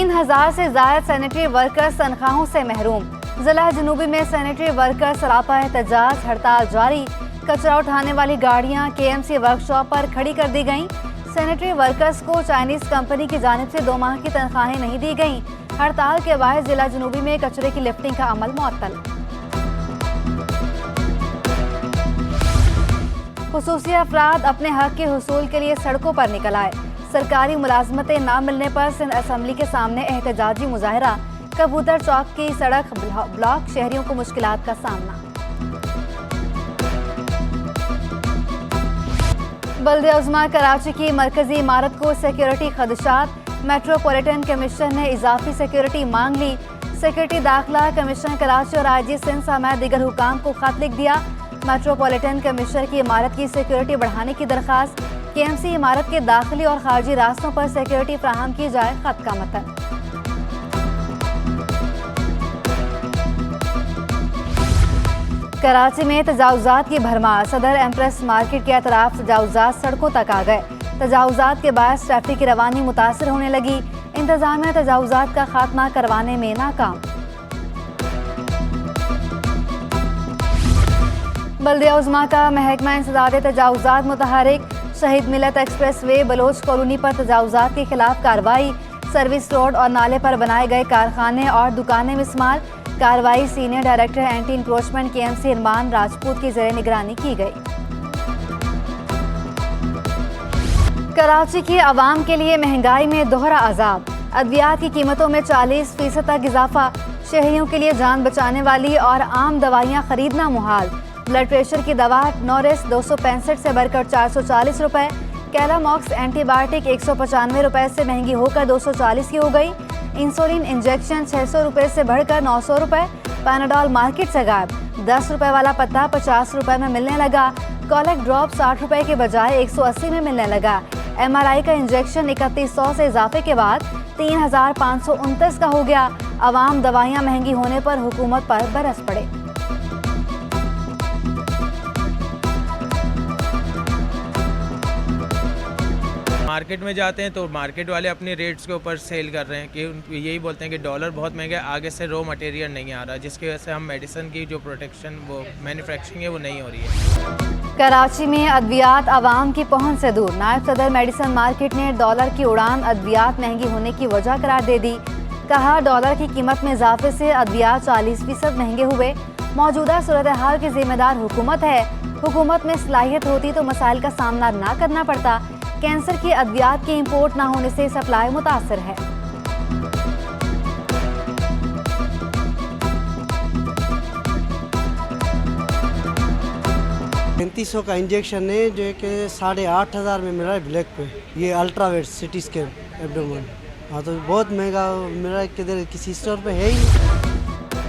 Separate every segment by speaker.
Speaker 1: 3000 से ज्यादा sanitary workers तनख्वाहों से महरूम। जिला जनूबी में सैनिटरी वर्कर्स सरापा एहतजाज, हड़ताल जारी। कचरा उठाने वाली गाड़ियां KMC वर्कशॉप पर खड़ी कर दी गईं। सैनिटरी वर्कर्स को चाइनीज कंपनी की जानिब से 2 माह की तनख्वाहें नहीं दी गईं। हड़ताल के बाद जिला जनूबी में कचरे की लिफ्टिंग का अमल मुअत्तल। खुसूसी अफराद अपने हक के हुसूल के लिए सड़कों पर निकल आए। सरकारी मुलाजमतें न मिलने पर सिंध असम्बली के सामने एहतजाजी मुजाहरा। कबूतर चौक की सड़क ब्लॉक, शहरियों को मुश्किलात का सामना। बल्दिया उज़्मा कराची की मरकजी इमारत को सिक्योरिटी खदशात। मेट्रोपॉलिटन कमीशन ने इजाफी सिक्योरिटी मांग ली। सिक्योरिटी दाखिला कमीशन कराची और IG सिंध समेत दीगर हुकाम को खत लिख दिया। मेट्रोपॉलिटन कमीशन की इमारत की सिक्योरिटी बढ़ाने की दरख्वास्त। KMC इमारत के दाखिली और खारजी रास्तों पर सिक्योरिटी फराहम की जाए, खत का मतन। कराची में तजावुजात की भरमार। सदर एम्प्रेस मार्केट के अतराफ तजावुजात सड़कों तक आ गए। तजावुजात के बायस ट्रैफिक की रवानी मुतासर होने लगी। इंतजामिया तजावुजात का खात्मा करवाने में नाकाम। बल्दिया उज़्मा का महकमा इंसदाद तजावुजात मुतहरिक। शहीद मिलत एक्सप्रेस वे बलोच कॉलोनी पर तजावुजात के खिलाफ कार्रवाई। सर्विस रोड और नाले पर बनाए गए कारखाने और दुकानें मिसमार। कार्रवाई senior director anti encroachment KMC Irman Rajput की ज़ेरे निगरानी की गई। कराची की आवाम के लिए महंगाई में दोहरा अजाब। अद्वियात की कीमतों में 40% तक इजाफा। शहरियों के लिए जान बचाने वाली और आम दवाइयाँ खरीदना मुहाल। ब्लड प्रेशर की दवा नोरिस 265 से बढ़कर 440 रुपए। कैलामॉक्स एंटीबायोटिक 195 रुपए से महंगी होकर 240 की हो गई। इंसुलिन इंजेक्शन 600 रुपए से बढ़कर 900 रुपए। पैनाडॉल मार्केट से गायब। 10 रुपए वाला पत्ता 50 रुपए में मिलने लगा। कॉलेक ड्रॉप 60 रुपए के बजाय 180 में मिलने लगा। MRI का इंजेक्शन 3100 से इजाफे के बाद 3529 का हो गया। आवाम दवाइयाँ महंगी होने पर हुकूमत पर बरस पड़े।
Speaker 2: मार्केट में जाते हैं तो मार्केट वाले अपने रेट्स के ऊपर सेल कर रहे हैं कि यही बोलते हैं कि डॉलर बहुत महंगा है, आगे से रॉ मटेरियल नहीं आ रहा, जिसकी वजह से हम मेडिसिन की जो प्रोटेक्शन वो मैन्युफैक्चरिंग है वो नहीं हो रही है।
Speaker 1: कराची में अद्वियात आवाम की पहुंच से दूर। नायब सदर मेडिसिन मार्केट ने डॉलर की उड़ान अद्वियात महंगी होने की वजह करार दे दी। कहा, डॉलर की कीमत में इजाफे से अद्वियात 40% महंगे हुए। मौजूदा सूरत हाल की जिम्मेदार हुकूमत है। हुकूमत में सलाहियत होती तो मसाइल का सामना ना करना पड़ता। कैंसर की अद्वियात के इंपोर्ट ना होने से सप्लाई मुतासर है।
Speaker 3: $3500 का इंजेक्शन है जो कि 8500 में मिल रहा है ब्लैक पे। ये अल्ट्रावेट सिटी स्कैन एब्डोमेन। हाँ तो बहुत महंगा मिल रहा है, किधर किसी स्टोर पे है ही।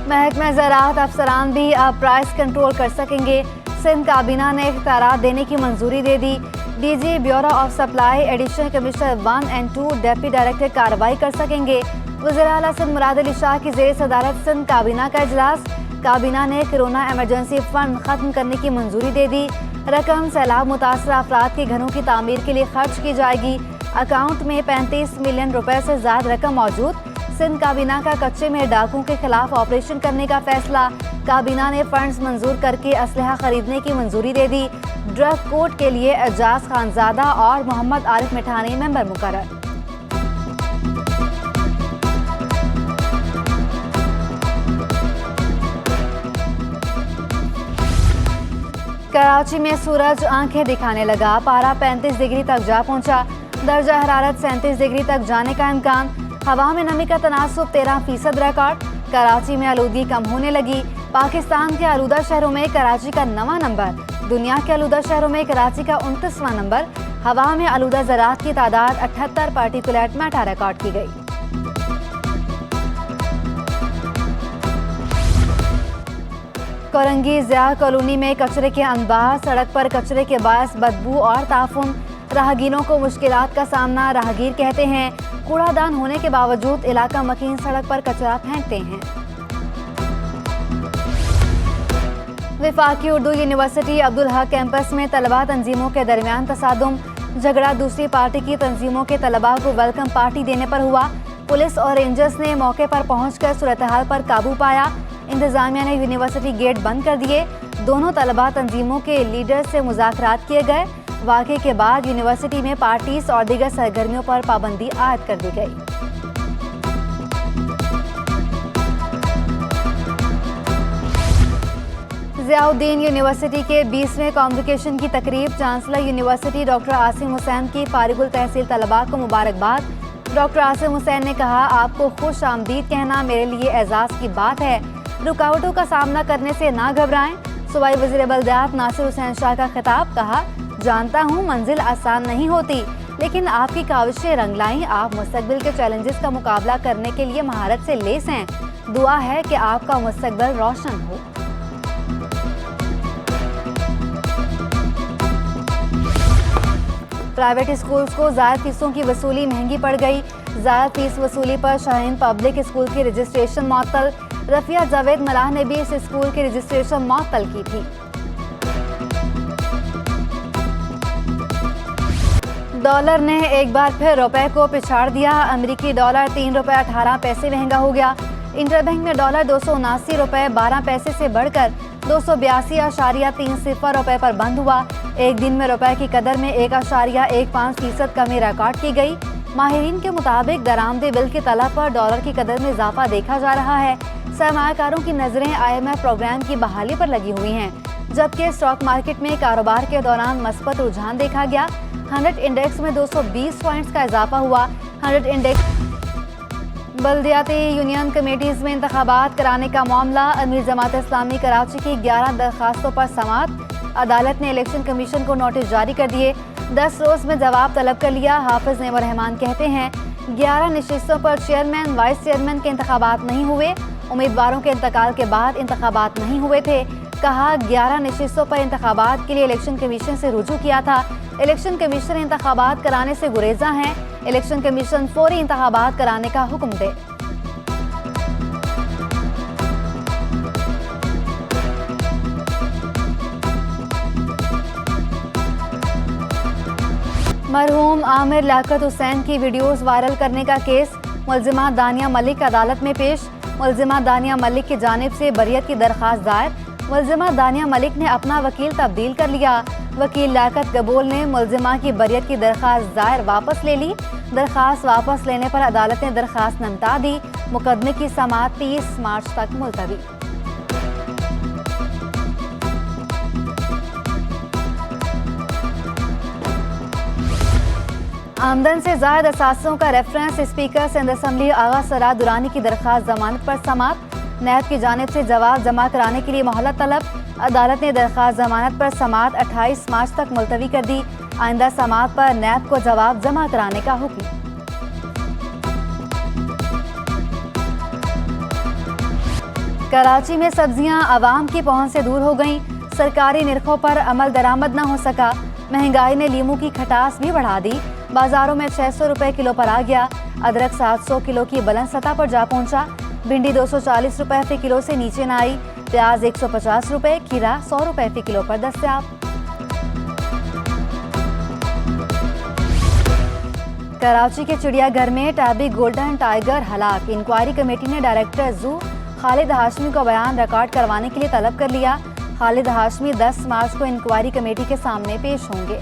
Speaker 1: महकमा ज़राअत अफसरान भी अब प्राइस कंट्रोल कर सकेंगे। सिंध काबीना ने इख्तियारात देने की मंजूरी दे दी। DG bureau of supply additional commissioner 1 और 2 डेप्टी डायरेक्टर कार्रवाई कर सकेंगे। वज़ीर आला सिंध मुराद अली शाह की ज़ेर सदारत सिंध काबीना का इजलास। काबीना ने कोरोना एमरजेंसी फंड खत्म करने की मंजूरी दे दी। रकम सैलाब मुतासरा अफराद के घरों की तामीर के लिए खर्च की जाएगी। अकाउंट में 35 मिलियन रुपए से ज़्यादा रकम मौजूद। सिंध काबीना का कच्चे में डाकुओं के खिलाफ ऑपरेशन करने का फैसला। काबीना ने फंड्स मंजूर करके असलहा खरीदने की मंजूरी दे दी। ड्रग कोर्ट के लिए एजाज खानजादा और मोहम्मद आरिफ मिठानी मेंबर मुकर्रर। कराची में सूरज आंखें दिखाने लगा। पारा 35 डिग्री तक जा पहुंचा। दर्जा हरारत 37 डिग्री तक जाने का इम्कान। हवा में नमी का तनासुब 13% रिकॉर्ड। कराची में आलूदगी कम होने लगी। पाकिस्तान के आलूदा शहरों में कराची का 9वां नंबर। दुनिया के आलूदा शहरों में कराची का 29वां नंबर। हवा में आलूदा ज़राअत की तादाद 78 पार्टिकुलेट मैटर रिकॉर्ड की गई। कोरंगी ज़िया कॉलोनी में कचरे के अंबार। सड़क पर कचरे के बायस बदबू और ताफुन। राहगीरों को मुश्किलात का सामना। राहगीर कहते हैं कूड़ादान होने के बावजूद इलाका मकीन सड़क पर कचरा फेंकते हैं। वफाकी उर्दू यूनिवर्सिटी अब्दुल हक कैंपस में तलबा तंजीमों के दरमियान तसादुम। झगड़ा दूसरी पार्टी की तंजीमों के तलबा को वेलकम पार्टी देने पर हुआ। पुलिस और रेंजर्स ने मौके पर पहुंचकर सूरत हाल पर काबू पाया। इंतजामिया ने यूनिवर्सिटी गेट बंद कर दिए। दोनों तलबा तंजीमों के लीडर से मुज़ाकरात किए गए। वाक़े के बाद यूनिवर्सिटी में पार्टीज और दीगर सरगर्मियों पर पाबंदी आयद कर दी गई। ज़ियाउद्दीन यूनिवर्सिटी के 20वें कॉन्वोकेशन की तकरीब chancellor university doctor Asim Hussain की फारिगुल तहसील तलबा को मुबारकबाद। डॉक्टर आसिम हुसैन ने कहा, आपको खुश आमदीद कहना मेरे लिए एजाज़ की बात है। रुकावटों का सामना करने से ना घबराएं। सूबाई वज़ीर बल्दियात नासिर हुसैन शाह का खिताब। कहा, जानता हूँ मंजिल आसान नहीं होती, लेकिन आपकी काविशें रंग लाई। आप मुस्तकबिल के चैलेंजेस का मुकाबला करने के लिए महारत से लेस हैं। दुआ है कि आपका मुस्तकबिल रोशन हो। प्राइवेट स्कूल्स को ज़ायद फीसों की वसूली महंगी पड़ गई। ज़ायद फीस वसूली पर शाहीन पब्लिक स्कूल की रजिस्ट्रेशन मुअत्तल। रफिया जावेद मलाह ने भी इस स्कूल की रजिस्ट्रेशन मुअत्तल की थी। डॉलर ने एक बार फिर रुपए को पिछाड़ दिया। अमेरिकी डॉलर 3 रुपये 18 पैसे महंगा हो गया। इंटरबैंक में डॉलर 279 रुपये 12 पैसे से बढ़कर 282.30 रुपये पर बंद हुआ। एक दिन में रुपए की कदर में 1.15% कमी रिकॉर्ड की गई। माहिरीन के मुताबिक दरामदे बिल की तलब पर डॉलर की कदर में इजाफा देखा जा रहा है। सरमायाकारों की नजरें IMF प्रोग्राम की बहाली पर लगी हुई हैं, जबकि स्टॉक मार्केट में कारोबार के दौरान मस्बत रुझान देखा गया। 100 इंडेक्स में 220 पॉइंट्स का इजाफा हुआ। 100 इंडेक्स बल्दियाती यूनियन कमेटीज में इंतखाबात कराने का मामला। अमीर जमात इस्लामी कराची की 11 दरखास्तों पर समाअत। अदालत ने इलेक्शन कमीशन को नोटिस जारी कर दिए। 10 रोज में जवाब तलब कर लिया। हाफिज नेमर रहमान कहते हैं, 11 नशिस्तों पर चेयरमैन वाइस चेयरमैन के इंतखाबात नहीं हुए। उम्मीदवारों के इंतकाल के बाद इंतखाबात नहीं हुए थे। कहा, 11 नशिस्तों पर इंतखाबात के लिए इलेक्शन कमीशन से रुजू किया था। इलेक्शन कमीशन इंतखाबात कराने से गुरेजा हैं। इलेक्शन कमीशन फौरी इंतखाबात कराने का हुक्म दे। मरहूम आमिर लियाकत हुसैन की वीडियोस वायरल करने का केस। मुलजिमा दानिया मलिक अदालत में पेश। मुलजिमा दानिया मलिक की जानिब से बरियत की दरख्वास्त दायर। मुलजिमा दानिया मलिक ने अपना वकील तब्दील कर लिया। वकील लियाकत कबूल ने मुलजिमा की बरियत की दरख्वास्त दायर वापस ले ली। दरख्वास्त वापस लेने पर अदालत ने दरख्वास्त नमटा दी। मुकदमे की समाअत 30 मार्च तक मुलतवी। आमदन से ज़ायद असासों का रेफरेंस। स्पीकर सिंध असम्बली आगा सरार दुरानी की दरख्वास्त जमानत पर समाअत। नैब की जानिब से जवाब जमा कराने के लिए मोहलत तलब। अदालत ने दरख्वास्त जमानत पर समाअत 28 मार्च तक मुलतवी कर दी। आइंदा समाअत पर नैब को जवाब जमा कराने का हुक्म। कराची में सब्जियां आवाम की पहुंच से दूर हो गईं। सरकारी निरखों पर अमल दरामद न हो सका। महंगाई ने लीमू की खटास भी बढ़ा दी। बाजारों में 600 रुपए किलो पर आ गया। अदरक 700 किलो की बुलंद सतह पर जा पहुंचा। भिंडी 240 रुपए फी किलो से नीचे न आई। प्याज 150 रुपए, खीरा 100 रुपए फी किलो पर दस्तयाब। कराची के चिड़ियाघर में टैबी गोल्डन टाइगर हलाक। इंक्वायरी कमेटी ने डायरेक्टर जू खालिद हाशमी को बयान रिकॉर्ड करवाने के लिए तलब कर लिया। खालिद हाशमी 10 मार्च को इंक्वायरी कमेटी के सामने पेश होंगे।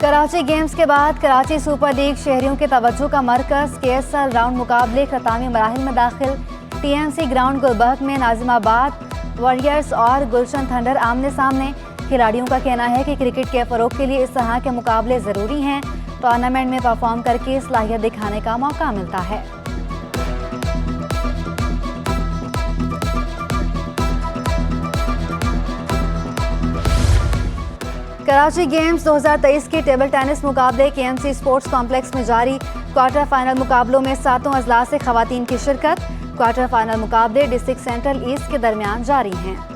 Speaker 1: कराची गेम्स के बाद कराची सुपर लीग शहरियों के तवज्जो का मरकज। KSL राउंड मुकाबले खतामी मराहिल में दाखिल। TMC ग्राउंड गुलबर्ग में नाजिमाबाद वॉरियर्स और गुलशन थंडर आमने सामने। खिलाड़ियों का कहना है कि क्रिकेट के फरोग के लिए इस तरह के मुकाबले ज़रूरी हैं। टूर्नामेंट में परफॉर्म करके सलाहियत दिखाने का मौका मिलता है। कराची गेम्स 2023 के टेबल टेनिस मुकाबले KMC स्पोर्ट्स कॉम्प्लेक्स में जारी। क्वार्टर फाइनल मुकाबलों में 7 अजलास से खवातीन की शिरकत। क्वार्टर फाइनल मुकाबले डिस्ट्रिक्ट सेंट्रल ईस्ट के दरमियान जारी हैं।